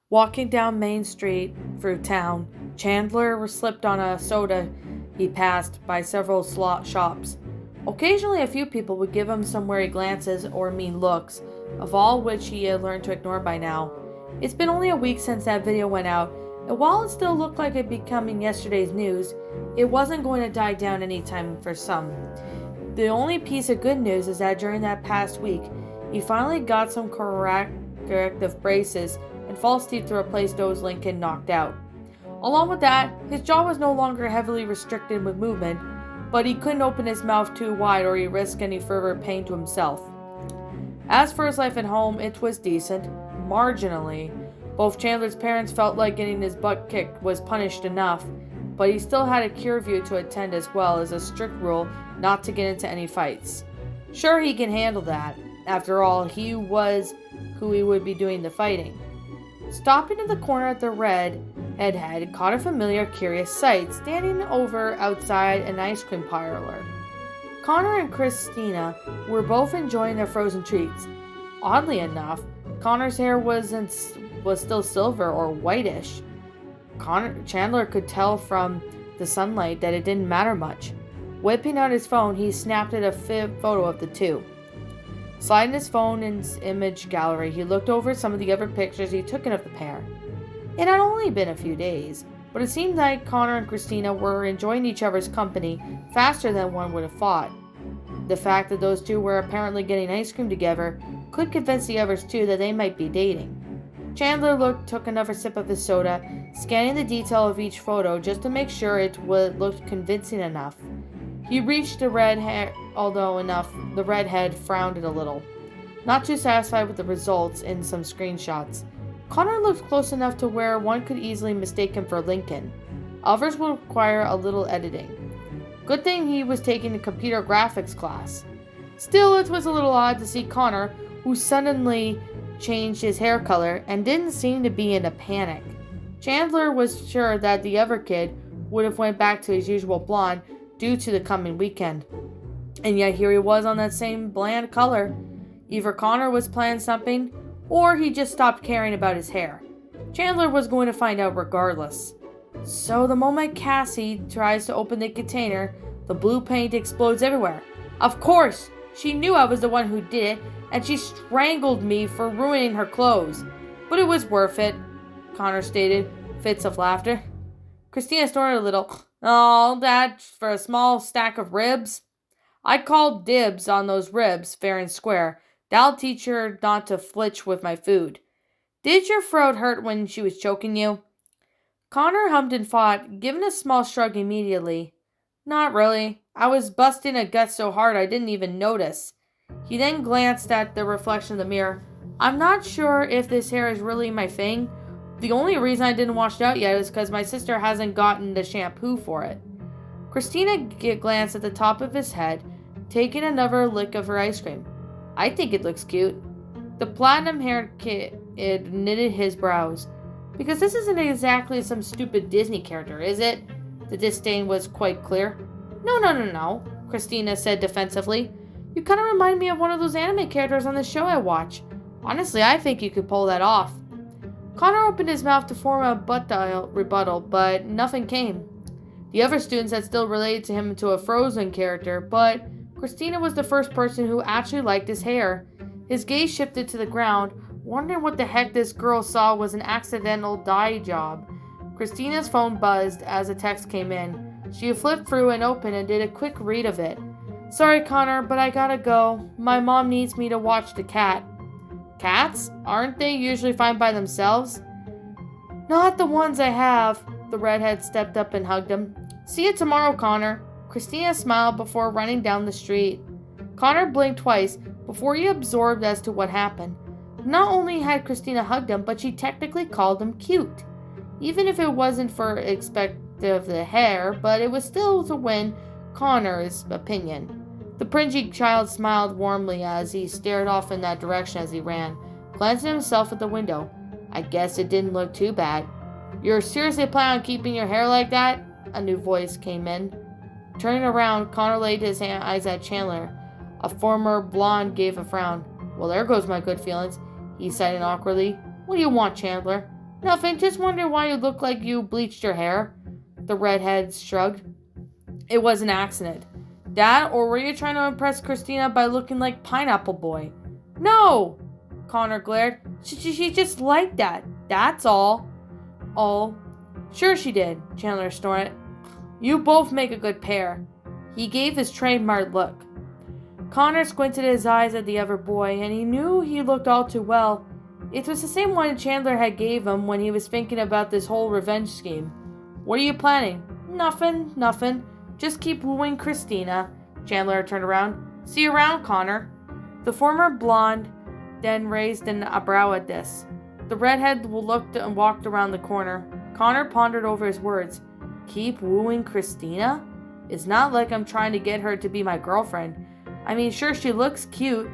Walking down Main Street through town, Chandler slipped on a soda he passed by several slot shops. Occasionally, a few people would give him some wary glances or mean looks, of all which he had learned to ignore by now. It's been only a week since that video went out, and while it still looked like it becoming yesterday's news, it wasn't going to die down anytime for some. The only piece of good news is that during that past week, he finally got some corrective braces and false teeth to replace those Lincoln knocked out. Along with that, his jaw was no longer heavily restricted with movement, but he couldn't open his mouth too wide or he risked any further pain to himself. As for his life at home, it was decent, marginally. Both Chandler's parents felt like getting his butt kicked was punished enough, but he still had a cure view to attend as well as a strict rule not to get into any fights. Sure, he can handle that. After all, he was who he would be doing the fighting. Stopping in the corner at the Red Head caught a familiar, curious sight standing over outside an ice cream parlor. Connor and Christina were both enjoying their frozen treats. Oddly enough, Connor's hair was still silver or whitish. Chandler could tell from the sunlight that it didn't matter much. Whipping out his phone, he snapped at a photo of the two. Sliding his phone in his image gallery, he looked over some of the other pictures he'd taken of the pair. It had only been a few days, but it seemed like Connor and Christina were enjoying each other's company faster than one would have thought. The fact that those two were apparently getting ice cream together could convince the others too that they might be dating. Chandler took another sip of his soda, scanning the detail of each photo just to make sure it looked convincing enough. He reached the redhead, although the redhead frowned a little, not too satisfied with the results in some screenshots. Connor looked close enough to where one could easily mistake him for Lincoln. Others would require a little editing. Good thing he was taking a computer graphics class. Still, it was a little odd to see Connor, who suddenly changed his hair color and didn't seem to be in a panic. Chandler was sure that the other kid would have went back to his usual blonde due to the coming weekend. And yet here he was on that same bland color. Either Connor was planning something, or he just stopped caring about his hair. Chandler was going to find out regardless. So the moment Cassie tries to open the container, the blue paint explodes everywhere. Of course, she knew I was the one who did it, and she strangled me for ruining her clothes. But it was worth it, Connor stated, fits of laughter. Christina snorted a little. Oh, that for a small stack of ribs? I called dibs on those ribs, fair and square. That'll teach her not to flinch with my food. Did your throat hurt when she was choking you? Connor hummed and fought, giving a small shrug immediately. Not really. I was busting a gut so hard I didn't even notice. He then glanced at the reflection in the mirror. I'm not sure if this hair is really my thing. The only reason I didn't wash it out yet is because my sister hasn't gotten the shampoo for it. Christina glanced at the top of his head, taking another lick of her ice cream. I think it looks cute. The platinum-haired kid knitted his brows. Because this isn't exactly some stupid Disney character, is it? The disdain was quite clear. No, Christina said defensively. You kind of remind me of one of those anime characters on the show I watch. Honestly, I think you could pull that off. Connor opened his mouth to form a rebuttal, but nothing came. The other students had still related to him to a Frozen character, but Christina was the first person who actually liked his hair. His gaze shifted to the ground, wondering what the heck this girl saw was an accidental dye job. Christina's phone buzzed as a text came in. She flipped through and opened and did a quick read of it. Sorry, Connor, but I gotta go. My mom needs me to watch the cat. Cats? Aren't they usually fine by themselves? Not the ones I have. The redhead stepped up and hugged him. See you tomorrow, Connor. Christina smiled before running down the street. Connor blinked twice before he absorbed as to what happened. Not only had Christina hugged him, but she technically called him cute. Even if it wasn't for expected of the hair, but it was still to win Connor's opinion. The pringy child smiled warmly as he stared off in that direction as he ran, glancing himself at the window. I guess it didn't look too bad. You're seriously planning on keeping your hair like that? A new voice came in. Turning around, Connor laid his eyes at Chandler. A former blonde gave a frown. Well, there goes my good feelings, he said awkwardly. What do you want, Chandler? Nothing, just wondering why you look like you bleached your hair. The redhead shrugged. It was an accident. Dad, or were you trying to impress Christina by looking like Pineapple Boy? No! Connor glared. She just liked that. That's all. All. Sure she did, Chandler snorted. You both make a good pair. He gave his trademark look. Connor squinted his eyes at the other boy, and he knew he looked all too well. It was the same one Chandler had gave him when he was thinking about this whole revenge scheme. What are you planning? Nothing. Just keep wooing Christina. Chandler turned around. See you around, Connor. The former blonde then raised an eyebrow at this. The redhead looked and walked around the corner. Connor pondered over his words. Keep wooing Christina? It's not like I'm trying to get her to be my girlfriend. I mean, sure, she looks cute.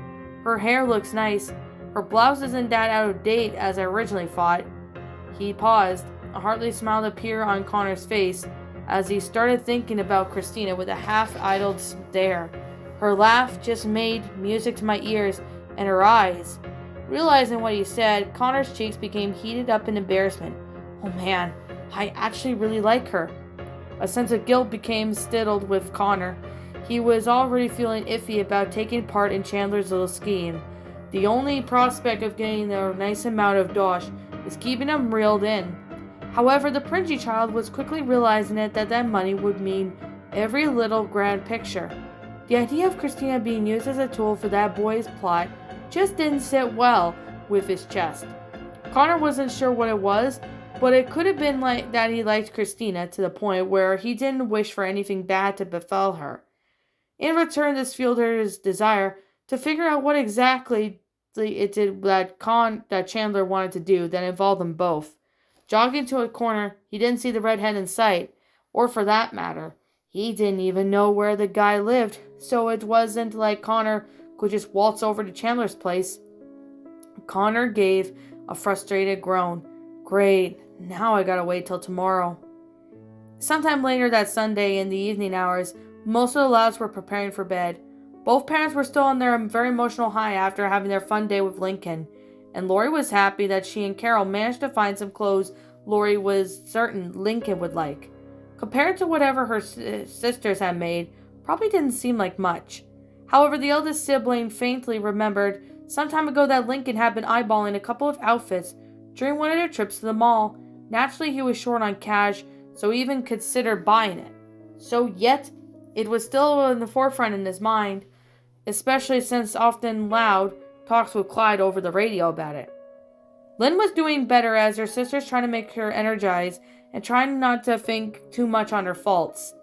Her hair looks nice. Her blouse isn't that out of date as I originally thought. He paused. A hearty smile appeared on Connor's face as he started thinking about Christina with a half-idled stare. Her laugh just made music to my ears, and her eyes. Realizing what he said, Connor's cheeks became heated up in embarrassment. Oh man, I actually really like her. A sense of guilt became stilled with Connor. He was already feeling iffy about taking part in Chandler's little scheme. The only prospect of getting a nice amount of dosh was keeping him reeled in. However, the Pringy child was quickly realizing that money would mean every little grand picture. The idea of Christina being used as a tool for that boy's plot just didn't sit well with his chest. Connor wasn't sure what it was, but it could have been like that he liked Christina to the point where he didn't wish for anything bad to befall her. In return, this fueled his desire to figure out what exactly it did that Chandler wanted to do that involved them both. Jogging to a corner, he didn't see the redhead in sight, or for that matter, he didn't even know where the guy lived, so it wasn't like Connor could just waltz over to Chandler's place. Connor gave a frustrated groan. Great, now I gotta wait till tomorrow. Sometime later that Sunday in the evening hours, most of the Louds were preparing for bed. Both parents were still on their very emotional high after having their fun day with Lincoln, and Lori was happy that she and Carol managed to find some clothes Lori was certain Lincoln would like. Compared to whatever her sisters had made, probably didn't seem like much. However, the eldest sibling faintly remembered some time ago that Lincoln had been eyeballing a couple of outfits during one of their trips to the mall. Naturally, he was short on cash, so he even considered buying it. So yet, it was still in the forefront in his mind, especially since often Loud talks with Clyde over the radio about it. Lynn was doing better as her sisters tried to make her energized and trying not to think too much on her faults.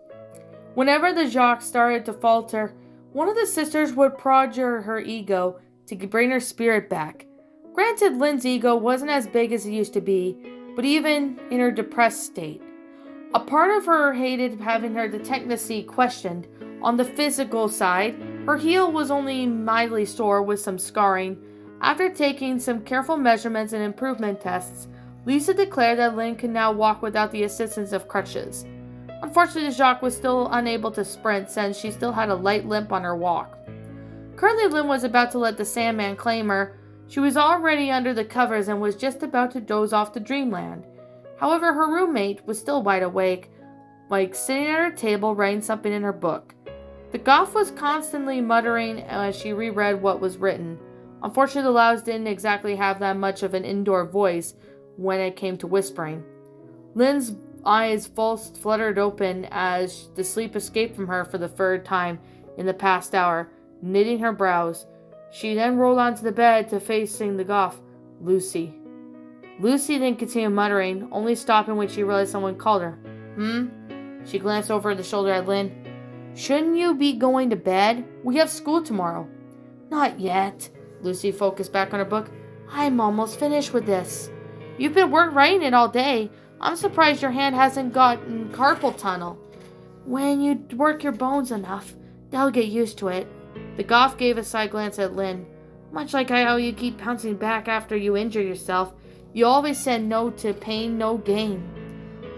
Whenever the Jacques started to falter, one of the sisters would prod her ego to bring her spirit back. Granted, Lynn's ego wasn't as big as it used to be, but even in her depressed state, a part of her hated having her detectiveness questioned. On the physical side, her heel was only mildly sore with some scarring. After taking some careful measurements and improvement tests, Lisa declared that Lynn could now walk without the assistance of crutches. Unfortunately, Jacques was still unable to sprint since she still had a light limp on her walk. Currently, Lynn was about to let the Sandman claim her. She was already under the covers and was just about to doze off to dreamland. However, her roommate was still wide awake, like sitting at her table writing something in her book. The Goth was constantly muttering as she reread what was written. Unfortunately, the Louds didn't exactly have that much of an indoor voice when it came to whispering. Lynn's eyes fluttered open as the sleep escaped from her for the third time in the past hour, knitting her brows. She then rolled onto the bed to facing the Goth. Lucy. Lucy then continued muttering, only stopping when she realized someone called her. She glanced over the shoulder at Lynn. Shouldn't you be going to bed? We have school tomorrow. Not yet. Lucy focused back on her book. I'm almost finished with this. You've been writing it all day. I'm surprised your hand hasn't gotten carpal tunnel. When you work your bones enough, they'll get used to it. The Goth gave a side glance at Lynn. Much like how you keep bouncing back after you injure yourself, you always said no to pain, no gain.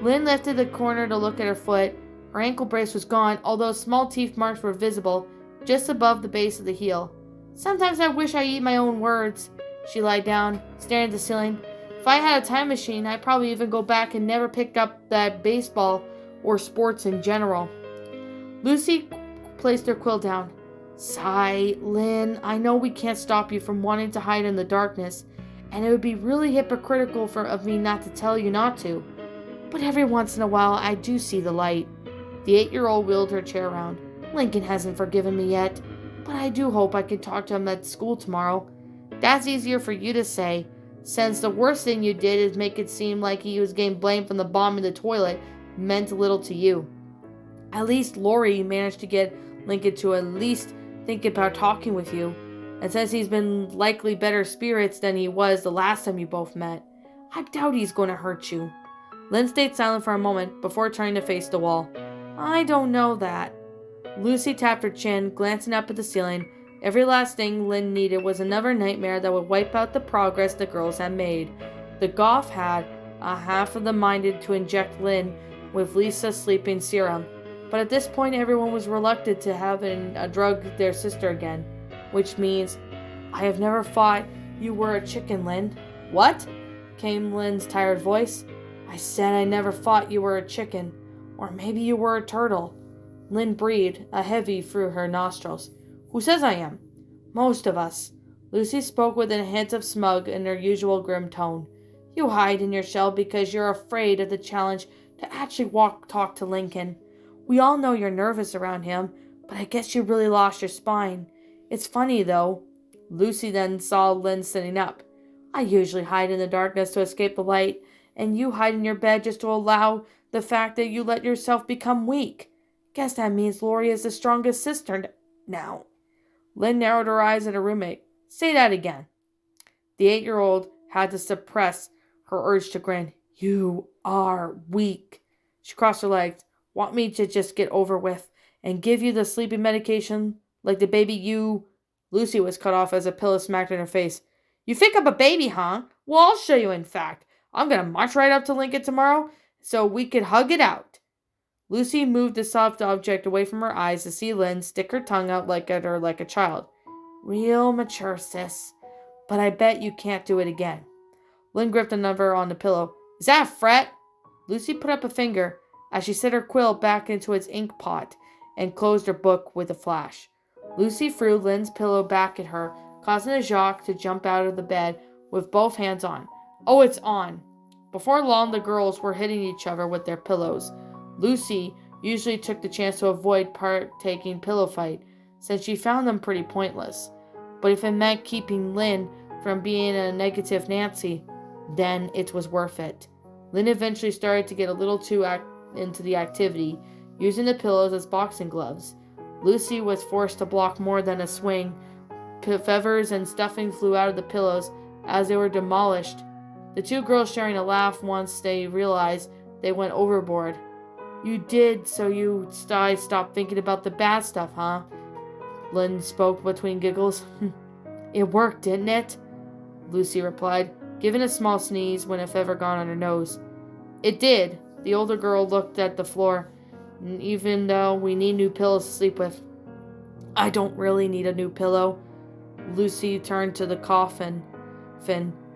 Lynn lifted the corner to look at her foot. Her ankle brace was gone, although small teeth marks were visible just above the base of the heel. Sometimes I wish I eat my own words. She lied down, staring at the ceiling. If I had a time machine, I'd probably even go back and never pick up that baseball or sports in general. Lucy placed her quill down. Sigh, Lynn, I know we can't stop you from wanting to hide in the darkness, and it would be really hypocritical of me not to tell you not to. But every once in a while, I do see the light. The 8-year-old wheeled her chair around. Lincoln hasn't forgiven me yet, but I do hope I can talk to him at school tomorrow. That's easier for you to say, since the worst thing you did is make it seem like he was getting blamed from the bomb in the toilet meant little to you. At least Lori managed to get Lincoln to at least think about talking with you, and since he's been likely better spirits than he was the last time you both met, I doubt he's going to hurt you. Lynn stayed silent for a moment before turning to face the wall. I don't know that. Lucy tapped her chin, glancing up at the ceiling. Every last thing Lynn needed was another nightmare that would wipe out the progress the girls had made. The Goff had a half of them minded to inject Lynn with Lisa's sleeping serum, but at this point everyone was reluctant to have a drug their sister again, which means, I have never thought you were a chicken, Lynn. What? Came Lynn's tired voice. I said I never thought you were a chicken, or maybe you were a turtle. Lynn breathed, a heavy through her nostrils. Who says I am? Most of us. Lucy spoke with a hint of smug in her usual grim tone. You hide in your shell because you're afraid of the challenge to actually talk to Lincoln. We all know you're nervous around him, but I guess you really lost your spine. It's funny, though. Lucy then saw Lynn sitting up. I usually hide in the darkness to escape the light, and you hide in your bed just to allow the fact that you let yourself become weak. Guess that means Lori is the strongest sister now. Lynn narrowed her eyes at her roommate. Say that again. The 8-year-old had to suppress her urge to grin. You are weak. She crossed her legs. Want me to just get over with and give you the sleeping medication like the baby you... Lucy was cut off as a pillow smacked in her face. You think I'm a baby, huh? Well, I'll show you, in fact. I'm going to march right up to Lincoln tomorrow so we could hug it out. Lucy moved the soft object away from her eyes to see Lynn stick her tongue out at her like a child. Real mature, sis. But I bet you can't do it again. Lynn gripped another on the pillow. Is that a fret? Lucy put up a finger as she set her quill back into its ink pot and closed her book with a flash. Lucy threw Lynn's pillow back at her, causing Jacques to jump out of the bed with both hands on. Oh, it's on. Before long, the girls were hitting each other with their pillows. Lucy usually took the chance to avoid partaking pillow fight, since she found them pretty pointless. But if it meant keeping Lynn from being a negative Nancy, then it was worth it. Lynn eventually started to get a little too into the activity, using the pillows as boxing gloves. Lucy was forced to block more than a swing. Feathers and stuffing flew out of the pillows as they were demolished. The two girls sharing a laugh once they realized they went overboard. You did so you stopped thinking about the bad stuff, huh? Lynn spoke between giggles. It worked, didn't it? Lucy replied, giving a small sneeze when a feather got on her nose. It did. The older girl looked at the floor. Even though we need new pillows to sleep with. I don't really need a new pillow. Lucy turned to the coffin,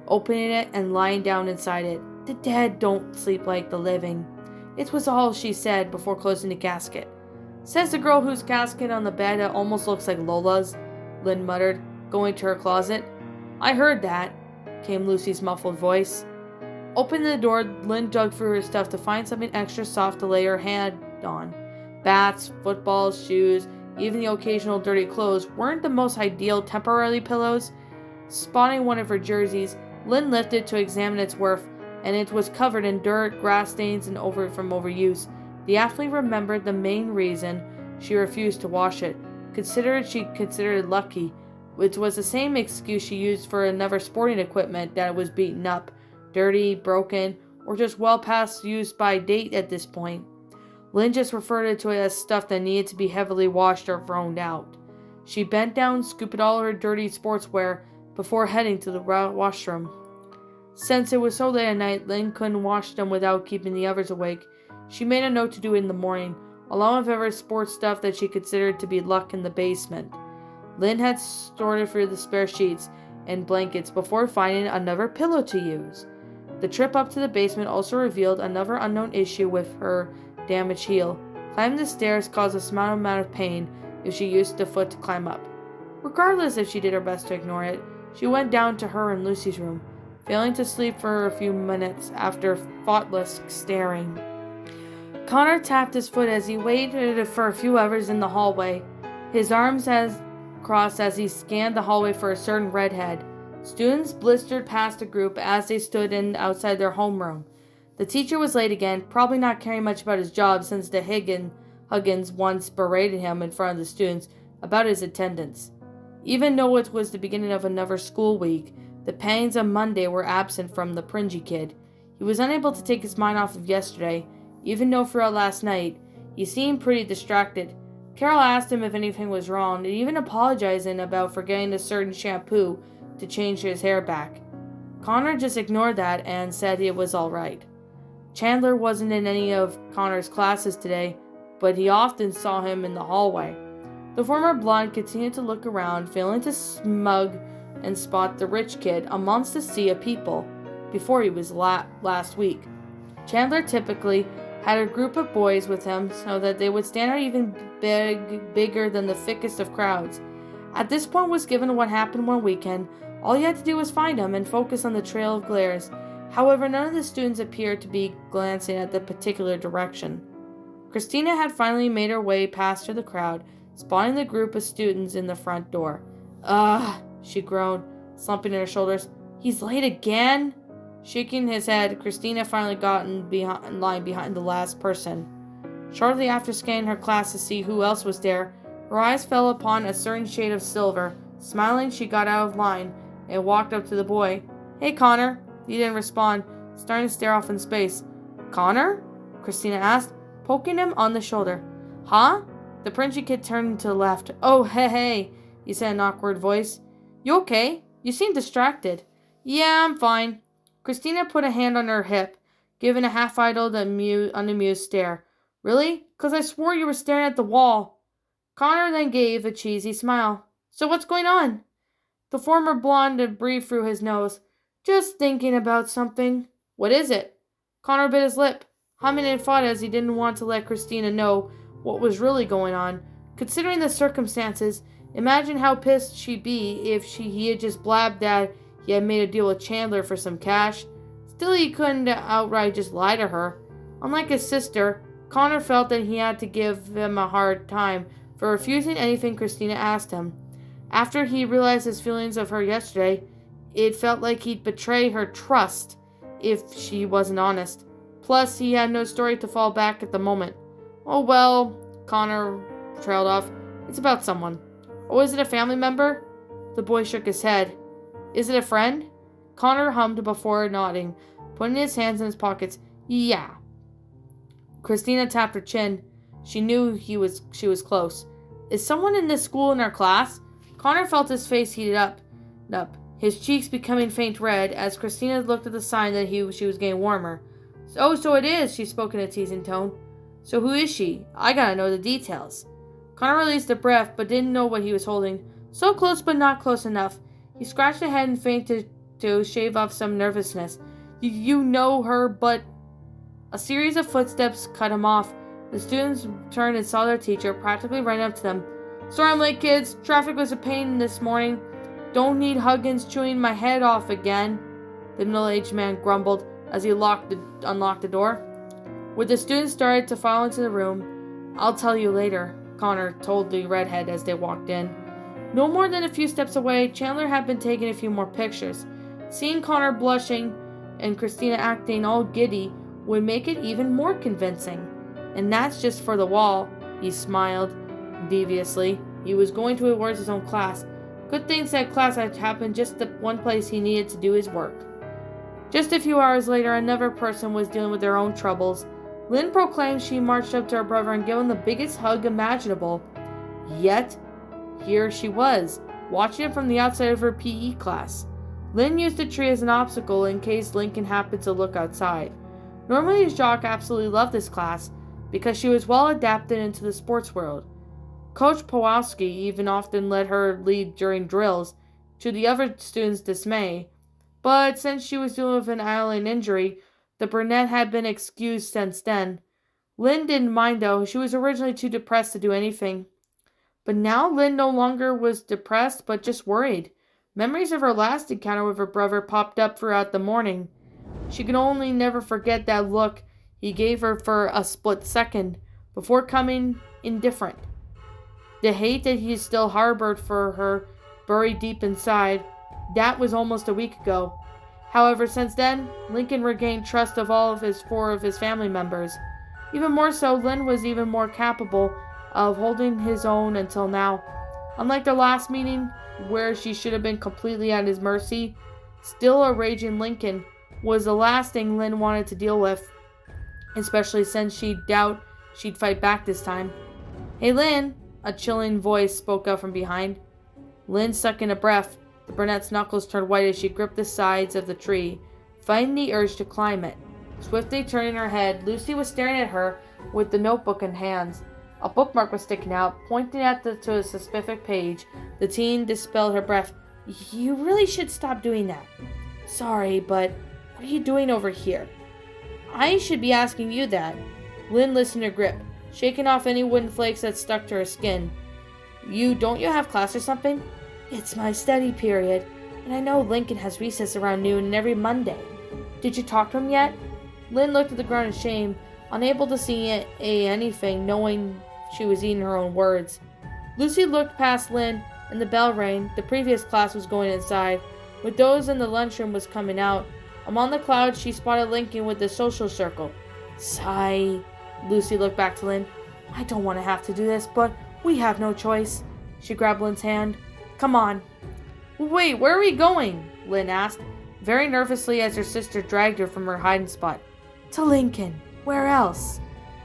opening it and lying down inside it. The dead don't sleep like the living. It was all she said before closing the casket. Says the girl whose casket on the bed almost looks like Lola's, Lynn muttered, going to her closet. I heard that, came Lucy's muffled voice. Opening the door, Lynn dug through her stuff to find something extra soft to lay her hand on. Bats, footballs, shoes, even the occasional dirty clothes weren't the most ideal temporary pillows. Spotting one of her jerseys, Lynn lifted to examine its worth, and it was covered in dirt, grass stains, and from overuse. The athlete remembered the main reason she refused to wash it. She considered it lucky, which was the same excuse she used for another sporting equipment that was beaten up, dirty, broken, or just well past use by date at this point. Lynn just referred to it as stuff that needed to be heavily washed or thrown out. She bent down, scooped all her dirty sportswear before heading to the washroom. Since it was so late at night, Lynn couldn't wash them without keeping the others awake. She made a note to do it in the morning, along with other sports stuff that she considered to be luck in the basement. Lynn had sorted through the spare sheets and blankets before finding another pillow to use. The trip up to the basement also revealed another unknown issue with her damaged heel. Climbing the stairs caused a small amount of pain if she used the foot to climb up. Regardless if she did her best to ignore it, she went down to her and Lucy's room, failing to sleep for a few minutes after thoughtless staring. Connor tapped his foot as he waited for a few hours in the hallway, his arms crossed as he scanned the hallway for a certain redhead. Students blistered past the group as they stood outside their homeroom. The teacher was late again, probably not caring much about his job since the Huggins once berated him in front of the students about his attendance. Even though it was the beginning of another school week, the pangs of Monday were absent from the Pringy kid. He was unable to take his mind off of yesterday, even though throughout last night, he seemed pretty distracted. Carol asked him if anything was wrong, and even apologizing about forgetting a certain shampoo to change his hair back. Connor just ignored that and said it was alright. Chandler wasn't in any of Connor's classes today, but he often saw him in the hallway. The former blonde continued to look around, failing to smug and spot the rich kid amongst the sea of people before he was last week. Chandler typically had a group of boys with him so that they would stand out even bigger than the thickest of crowds. At this point was given what happened one weekend, all you had to do was find him and focus on the trail of glares. However, none of the students appeared to be glancing at the particular direction. Christina had finally made her way past the crowd, spotting the group of students in the front door. Ugh, she groaned, slumping in her shoulders. He's late again? Shaking his head, Christina finally got in line behind the last person. Shortly after scanning her class to see who else was there, her eyes fell upon a certain shade of silver. Smiling, she got out of line and walked up to the boy. Hey, Connor. He didn't respond, starting to stare off in space. Connor? Christina asked, poking him on the shoulder. Huh? The Pringy kid turned to the left. Oh, hey, he said in an awkward voice. You okay? You seem distracted. Yeah, I'm fine. Christina put a hand on her hip, giving a half-idled, unamused stare. Really? 'Cause I swore you were staring at the wall. Connor then gave a cheesy smile. So what's going on? The former blonde breathed through his nose. Just thinking about something. What is it? Connor bit his lip, humming and fought as he didn't want to let Christina know what was really going on. Considering the circumstances, imagine how pissed she'd be if he had just blabbed that he had made a deal with Chandler for some cash. Still, he couldn't outright just lie to her. Unlike his sister, Connor felt that he had to give him a hard time for refusing anything Christina asked him. After he realized his feelings of her yesterday, it felt like he'd betray her trust if she wasn't honest. Plus, he had no story to fall back at the moment. Oh well, Connor trailed off. It's about someone. Oh, is it a family member? The boy shook his head. Is it a friend? Connor hummed before nodding, putting his hands in his pockets. Yeah. Christina tapped her chin. She knew she was close. Is someone in this school in our class? Connor felt his face heated up, his cheeks becoming faint red as Christina looked at the sign that she was getting warmer. So it is, she spoke in a teasing tone. So who is she? I gotta know the details. Connor released a breath but didn't know what he was holding. So close but not close enough. He scratched his head and feinted to shave off some nervousness. You know her, but... A series of footsteps cut him off. The students turned and saw their teacher practically right up to them. Sorry I'm late, kids. Traffic was a pain this morning. Don't need Huggins chewing my head off again, the middle-aged man grumbled as he unlocked the door. When the students started to file into the room, I'll tell you later, Connor told the redhead as they walked in. No more than a few steps away, Chandler had been taking a few more pictures. Seeing Connor blushing and Christina acting all giddy would make it even more convincing. And that's just for the wall, he smiled deviously. He was going towards his own class. Good thing that class had happened just the one place he needed to do his work. Just a few hours later, another person was dealing with their own troubles. Lynn proclaimed she marched up to her brother and gave him the biggest hug imaginable. Yet, here she was, watching it from the outside of her PE class. Lynn used the tree as an obstacle in case Lincoln happened to look outside. Normally, Jacques absolutely loved this class because she was well adapted into the sports world. Coach Pawlowski even often let her lead during drills, to the other students' dismay, But since she was dealing with an island injury, the brunette had been excused since then. Lynn didn't mind though, she was originally too depressed to do anything. But now Lynn no longer was depressed, but just worried. Memories of her last encounter with her brother popped up throughout the morning. She could only never forget that look he gave her for a split second, before becoming indifferent. The hate that he still harbored for her, buried deep inside, that was almost a week ago. However, since then, Lincoln regained trust of all of his four of his family members. Even more so, Lynn was even more capable of holding his own until now. Unlike their last meeting, where she should have been completely at his mercy, still a raging Lincoln was the last thing Lynn wanted to deal with, especially since she doubt she'd fight back this time. "Hey, Lynn," a chilling voice spoke up from behind. Lynn sucked in a breath. The brunette's knuckles turned white as she gripped the sides of the tree, fighting the urge to climb it. Swiftly turning her head, Lucy was staring at her with the notebook in hands. A bookmark was sticking out, pointing to a specific page. The teen dispelled her breath. "You really should stop doing that." "Sorry, but what are you doing over here?" "I should be asking you that." Lynn loosened her grip, shaking off any wooden flakes that stuck to her skin. Don't you have class or something?" "It's my study period, and I know Lincoln has recess around noon and every Monday." "Did you talk to him yet?" Lynn looked at the ground in shame, unable to see anything, knowing she was eating her own words. Lucy looked past Lynn, and the bell rang. The previous class was going inside, with those in the lunchroom was coming out. Among the clouds, she spotted Lincoln with the social circle. Sigh. Lucy looked back to Lynn. "I don't want to have to do this, but we have no choice." She grabbed Lynn's hand. "Come on." "Wait, where are we going?" Lynn asked, very nervously as her sister dragged her from her hiding spot. "To Lincoln. Where else?"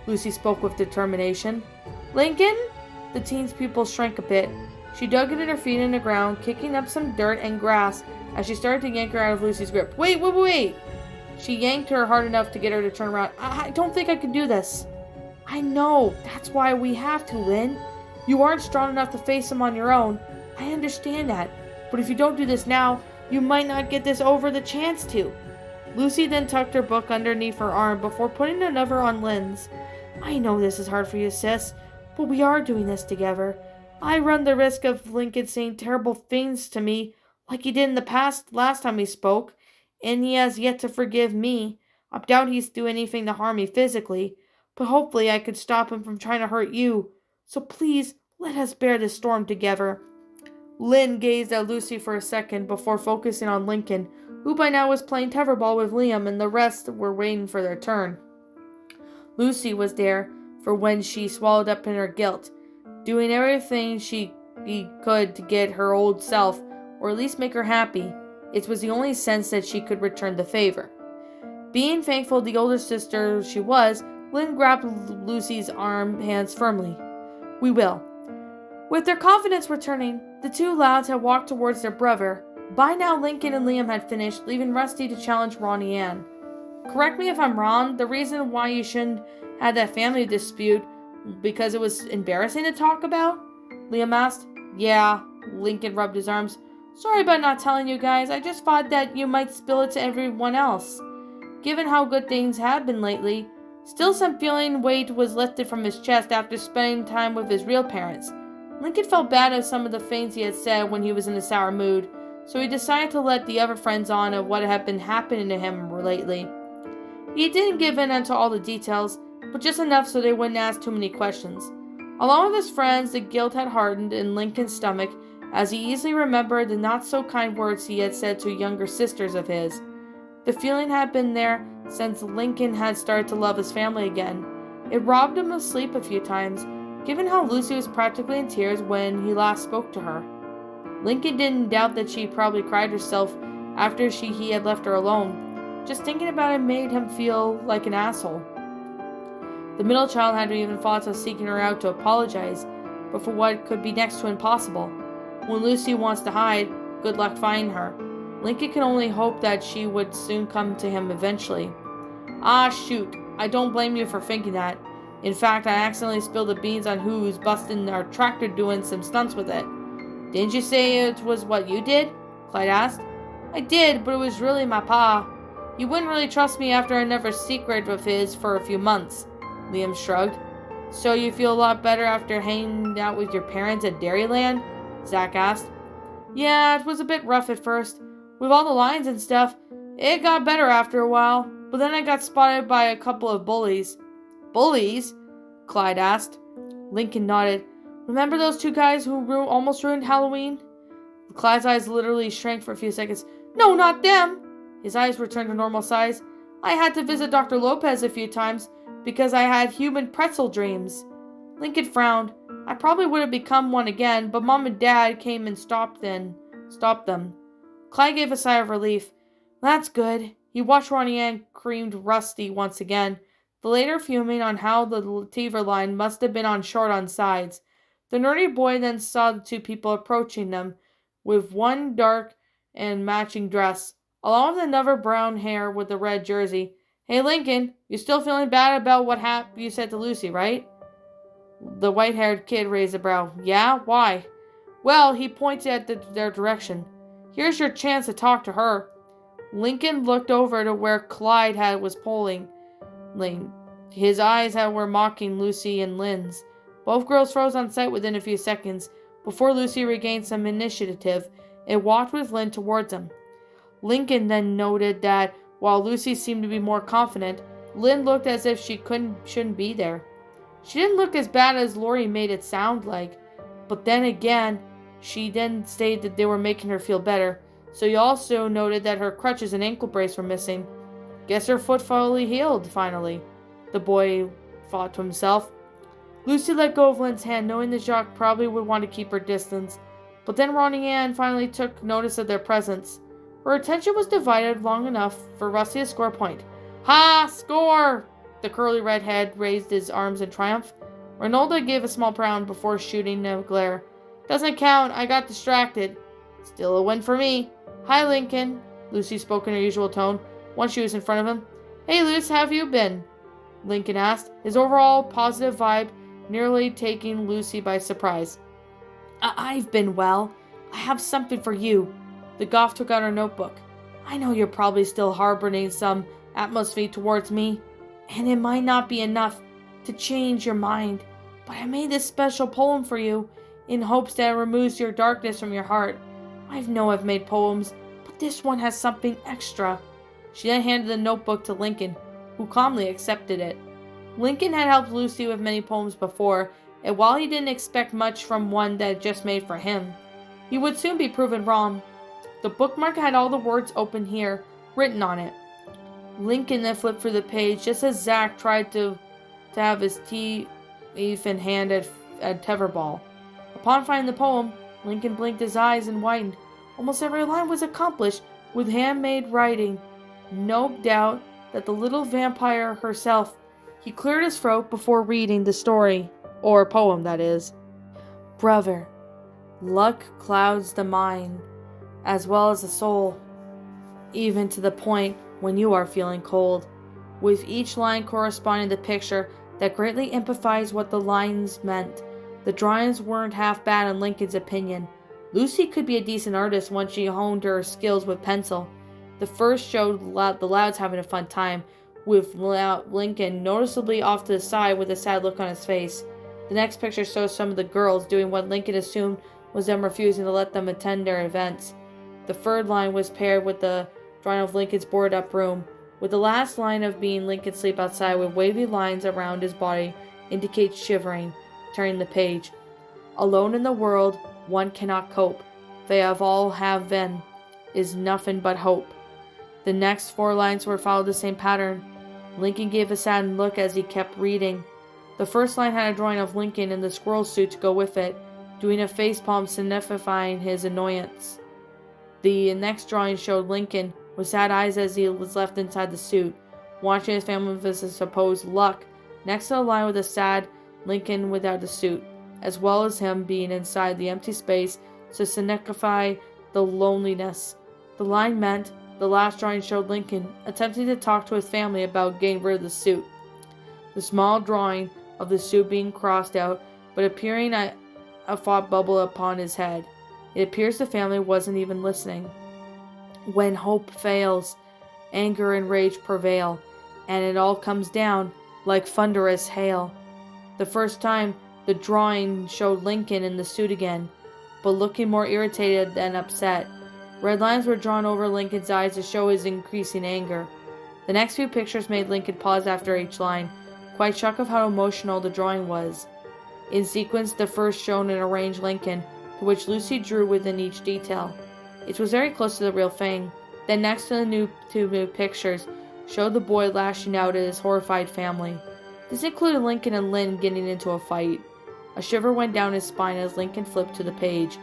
Lucy spoke with determination. "Lincoln?" The teen's pupils shrank a bit. She dug in her feet in the ground, kicking up some dirt and grass as she started to yank her out of Lucy's grip. Wait! She yanked her hard enough to get her to turn around. I don't think I can do this." "I know. That's why we have to, Lynn. You aren't strong enough to face him on your own. I understand that. But if you don't do this now, you might not get this over the chance to." Lucy then tucked her book underneath her arm before putting another on Lynn's. "I know this is hard for you, sis, but we are doing this together. I run the risk of Lincoln saying terrible things to me like he did in the past last time we spoke, and he has yet to forgive me. I doubt he's do anything to harm me physically, but hopefully I could stop him from trying to hurt you. So please, let us bear this storm together." Lynn gazed at Lucy for a second before focusing on Lincoln, who by now was playing tetherball with Liam and the rest were waiting for their turn. Lucy was there for when she swallowed up in her guilt, doing everything she could to get her old self, or at least make her happy. It was the only sense that she could return the favor. Being thankful the older sister she was, Lynn grabbed Lucy's hands firmly. "We will." With their confidence returning, the two lads had walked towards their brother. By now, Lincoln and Liam had finished, leaving Rusty to challenge Ronnie Ann. "Correct me if I'm wrong, the reason why you shouldn't have that family dispute because it was embarrassing to talk about?" Liam asked. "Yeah," Lincoln rubbed his arms. "Sorry about not telling you guys. I just thought that you might spill it to everyone else. Given how good things have been lately." Still, some feeling weight was lifted from his chest after spending time with his real parents. Lincoln felt bad of some of the things he had said when he was in a sour mood, so he decided to let the other friends on of what had been happening to him lately. He didn't give in unto all the details, but just enough so they wouldn't ask too many questions. Along with his friends, the guilt had hardened in Lincoln's stomach as he easily remembered the not-so-kind words he had said to younger sisters of his. The feeling had been there since Lincoln had started to love his family again. It robbed him of sleep a few times, given how Lucy was practically in tears when he last spoke to her. Lincoln didn't doubt that she probably cried herself after he had left her alone. Just thinking about it made him feel like an asshole. The middle child had even thoughts of seeking her out to apologize, but for what could be next to impossible. When Lucy wants to hide, good luck finding her. Lincoln can only hope that she would soon come to him eventually. "Ah, shoot, I don't blame you for thinking that. In fact, I accidentally spilled the beans on who's busting our tractor doing some stunts with it." "Didn't you say it was what you did?" Clyde asked. I did, but it was really my pa. He wouldn't really trust me after another secret of his for a few months. Liam shrugged. So you feel a lot better after hanging out with your parents at Dairyland? Zach asked. Yeah, it was a bit rough at first. With all the lines and stuff, it got better after a while. But then I got spotted by a couple of bullies. Bullies? Clyde asked. Lincoln nodded. Remember those two guys who almost ruined Halloween? Clyde's eyes literally shrank for a few seconds. No, not them! His eyes returned to normal size. I had to visit Dr. Lopez a few times because I had human pretzel dreams. Lincoln frowned. I probably would have become one again, but Mom and Dad came and stopped them. Clyde gave a sigh of relief. That's good. He watched Ronnie Ann creamed Rusty once again, the later fuming on how the Lativer line must have been on short on sides. The nerdy boy then saw the two people approaching them, with one dark and matching dress, along with another brown hair with a red jersey. Hey, Lincoln, you still feeling bad about what you said to Lucy, right? The white-haired kid raised a brow. Yeah? Why? Well, he pointed at their direction. Here's your chance to talk to her. Lincoln looked over to where Clyde was polling. His eyes were mocking Lucy and Lynn's. Both girls froze on sight within a few seconds. Before Lucy regained some initiative, it walked with Lynn towards him. Lincoln then noted that, while Lucy seemed to be more confident, Lynn looked as if she shouldn't be there. She didn't look as bad as Lori made it sound like, but then again, she then stated that they were making her feel better, so he also noted that her crutches and ankle brace were missing. Guess her foot fully healed, finally, the boy thought to himself. Lucy let go of Lynn's hand, knowing that Jacques probably would want to keep her distance, but then Ronnie Ann finally took notice of their presence. Her attention was divided long enough for Rusty to score a point. Ha! Score! The curly redhead raised his arms in triumph. Renolda gave a small frown before shooting a glare. Doesn't count, I got distracted. Still a win for me. Hi, Lincoln, Lucy spoke in her usual tone, once she was in front of him. Hey, Luce, how have you been? Lincoln asked, his overall positive vibe nearly taking Lucy by surprise. I've been well. I have something for you. The Goth took out her notebook. I know you're probably still harboring some atmosphere towards me, and it might not be enough to change your mind, but I made this special poem for you in hopes that it removes your darkness from your heart. I know I've made poems, but this one has something extra. She then handed the notebook to Lincoln, who calmly accepted it. Lincoln had helped Lucy with many poems before, and while he didn't expect much from one that had just made for him, he would soon be proven wrong. The bookmark had all the words open here, written on it. Lincoln then flipped through the page just as Zach tried to have his teeth in hand at tetherball. Upon finding the poem, Lincoln blinked his eyes and whitened. Almost every line was accomplished with handmade writing. No doubt that the little vampire herself. He cleared his throat before reading the story, or poem, that is. Brother, luck clouds the mind, as well as the soul, even to the point when you are feeling cold, with each line corresponding to the picture that greatly emphasized what the lines meant. The drawings weren't half bad in Lincoln's opinion. Lucy could be a decent artist once she honed her skills with pencil. The first showed the Louds having a fun time, with Lincoln noticeably off to the side with a sad look on his face. The next picture shows some of the girls doing what Lincoln assumed was them refusing to let them attend their events. The third line was paired with the drawing of Lincoln's boarded-up room, with the last line of being Lincoln sleep outside with wavy lines around his body indicates shivering. Turning the page. Alone in the world, one cannot cope. They have all have been, is nothing but hope. The next 4 lines were followed the same pattern. Lincoln gave a saddened look as he kept reading. The first line had a drawing of Lincoln in the squirrel suit to go with it, doing a facepalm signifying his annoyance. The next drawing showed Lincoln with sad eyes as he was left inside the suit, watching his family with his supposed luck, next to the line with a sad Lincoln without the suit, as well as him being inside the empty space to signify the loneliness. The line meant the last drawing showed Lincoln attempting to talk to his family about getting rid of the suit. The small drawing of the suit being crossed out, but appearing a thought bubble upon his head. It appears the family wasn't even listening. When hope fails, anger and rage prevail, and it all comes down like thunderous hail. The first time, the drawing showed Lincoln in the suit again, but looking more irritated than upset. Red lines were drawn over Lincoln's eyes to show his increasing anger. The next few pictures made Lincoln pause after each line, quite shocked of how emotional the drawing was. In sequence, the first showed an arranged Lincoln, to which Lucy drew within each detail. It was very close to the real thing. Then next to the two new pictures, showed the boy lashing out at his horrified family. This included Lincoln and Lynn getting into a fight. A shiver went down his spine as Lincoln flipped to the page.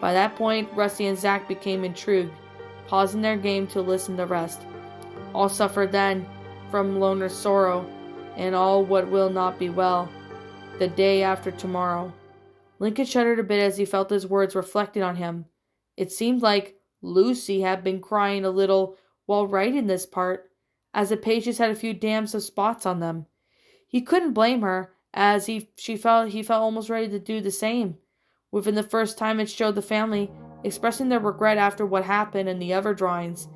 By that point, Rusty and Zack became intrigued, pausing their game to listen to the rest. All suffer then from loner's sorrow, and all what will not be well, the day after tomorrow. Lincoln shuddered a bit as he felt his words reflected on him. It seemed like Lucy had been crying a little while writing this part, as the pages had a few dams of spots on them. He couldn't blame her, as he felt almost ready to do the same. Within the first time it showed the family expressing their regret after what happened in the other drawings.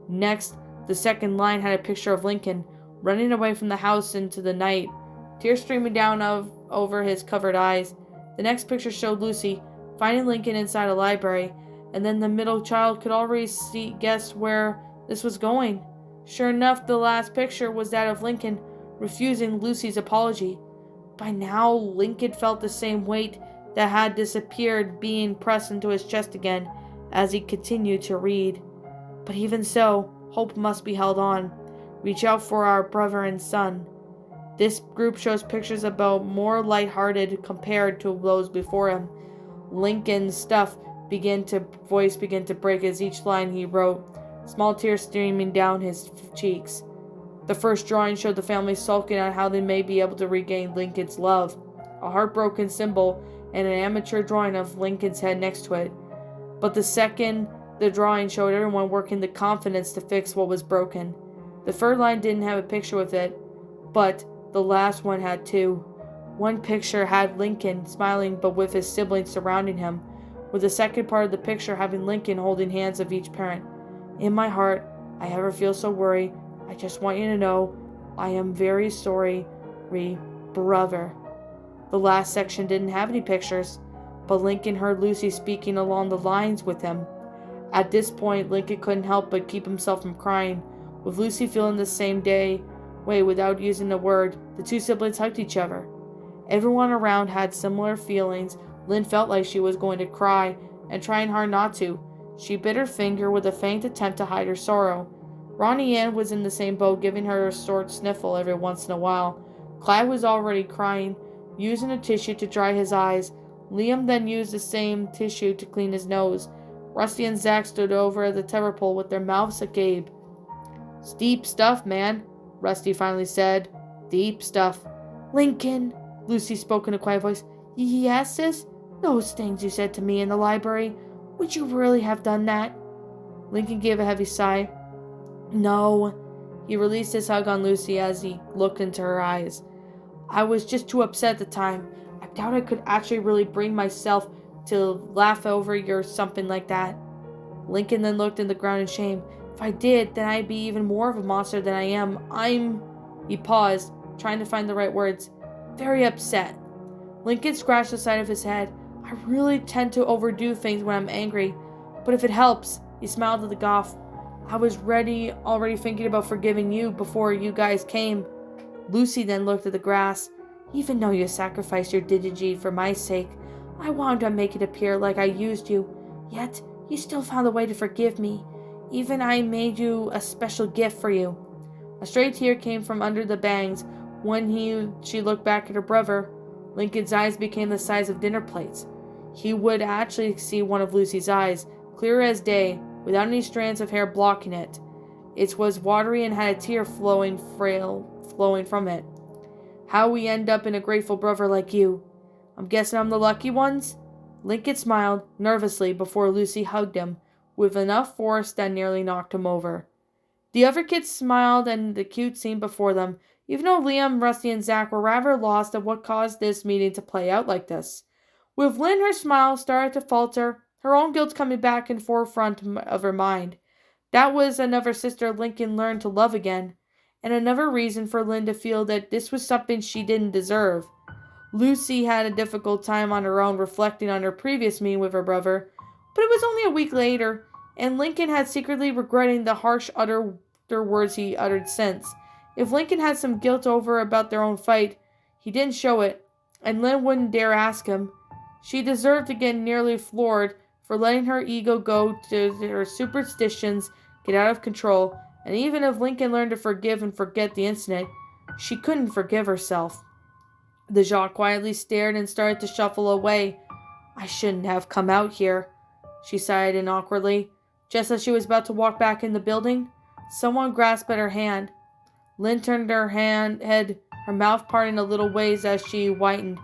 Next, the second line had a picture of Lincoln running away from the house into the night, tears streaming down over his covered eyes. The next picture showed Lucy finding Lincoln inside a library, and then the middle child could already guess where this was going. Sure enough, the last picture was that of Lincoln refusing Lucy's apology. By now, Lincoln felt the same weight that had disappeared being pressed into his chest again as he continued to read. But even so, hope must be held on. Reach out for our brother and son. This group shows pictures about more light-hearted compared to those before him. Lincoln's voice began to break as each line he wrote, small tears streaming down his cheeks. The first drawing showed the family sulking on how they may be able to regain Lincoln's love, a heartbroken symbol and an amateur drawing of Lincoln's head next to it. But the drawing showed everyone working the confidence to fix what was broken. The third line didn't have a picture with it, but the last one had two. One picture had Lincoln smiling but with his siblings surrounding him, with the second part of the picture having Lincoln holding hands of each parent. In my heart, I ever feel so worried. I just want you to know I am very sorry, brother. The last section didn't have any pictures, but Lincoln heard Lucy speaking along the lines with him. At this point, Lincoln couldn't help but keep himself from crying. With Lucy feeling the same way without using a word, the two siblings hugged each other. Everyone around had similar feelings. Lynn felt like she was going to cry, and trying hard not to. She bit her finger with a faint attempt to hide her sorrow. Ronnie Ann was in the same boat, giving her a short sniffle every once in a while. Clyde was already crying, using a tissue to dry his eyes. Liam then used the same tissue to clean his nose. Rusty and Zack stood over at the tether pole with their mouths agape. "It's deep stuff, man," Rusty finally said. "Deep stuff." "Lincoln," Lucy spoke in a quiet voice. "Yes, sis? Those things you said to me in the library. Would you really have done that?" Lincoln gave a heavy sigh. "No." He released his hug on Lucy as he looked into her eyes. "I was just too upset at the time. I doubt I could actually really bring myself to laugh over you or something like that." Lincoln then looked in the ground in shame. "If I did, then I'd be even more of a monster than I am. He paused, trying to find the right words. "Very upset." Lincoln scratched the side of his head. "I really tend to overdo things when I'm angry, but if it helps," he smiled at the Goth. "I was already thinking about forgiving you before you guys came." Lucy then looked at the grass. "Even though you sacrificed your digigi for my sake, I wanted to make it appear like I used you. Yet, you still found a way to forgive me. Even I made you a special gift for you." A stray tear came from under the bangs when she looked back at her brother. Lincoln's eyes became the size of dinner plates. He would actually see one of Lucy's eyes, clear as day, without any strands of hair blocking it. It was watery and had a tear flowing from it. "How we end up in a grateful brother like you. I'm guessing I'm the lucky ones?" Lincoln smiled nervously before Lucy hugged him, with enough force that nearly knocked him over. The other kids smiled at the cute scene before them, even though Liam, Rusty, and Zack were rather lost at what caused this meeting to play out like this. With Lynn, her smile started to falter, her own guilt coming back in forefront of her mind. That was another sister Lincoln learned to love again, and another reason for Lynn to feel that this was something she didn't deserve. Lucy had a difficult time on her own reflecting on her previous meeting with her brother, but it was only a week later, and Lincoln had secretly regretting the harsh utter words he uttered since. If Lincoln had some guilt over about their own fight, he didn't show it, and Lynn wouldn't dare ask him. She deserved to get nearly floored for letting her ego go to her superstitions get out of control, and even if Lincoln learned to forgive and forget the incident, she couldn't forgive herself. The Jacques quietly stared and started to shuffle away. I shouldn't have come out here, she sighed awkwardly. Just as she was about to walk back in the building, someone grasped at her hand. Lynn turned her head, her mouth parting a little ways as she whitened,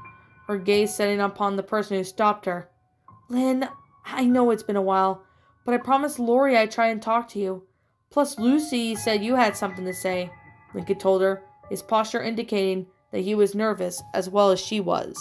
her gaze setting upon the person who stopped her. Lynn, I know it's been a while, but I promised Lori I'd try and talk to you. Plus, Lucy said you had something to say, Lincoln told her, his posture indicating that he was nervous as well as she was.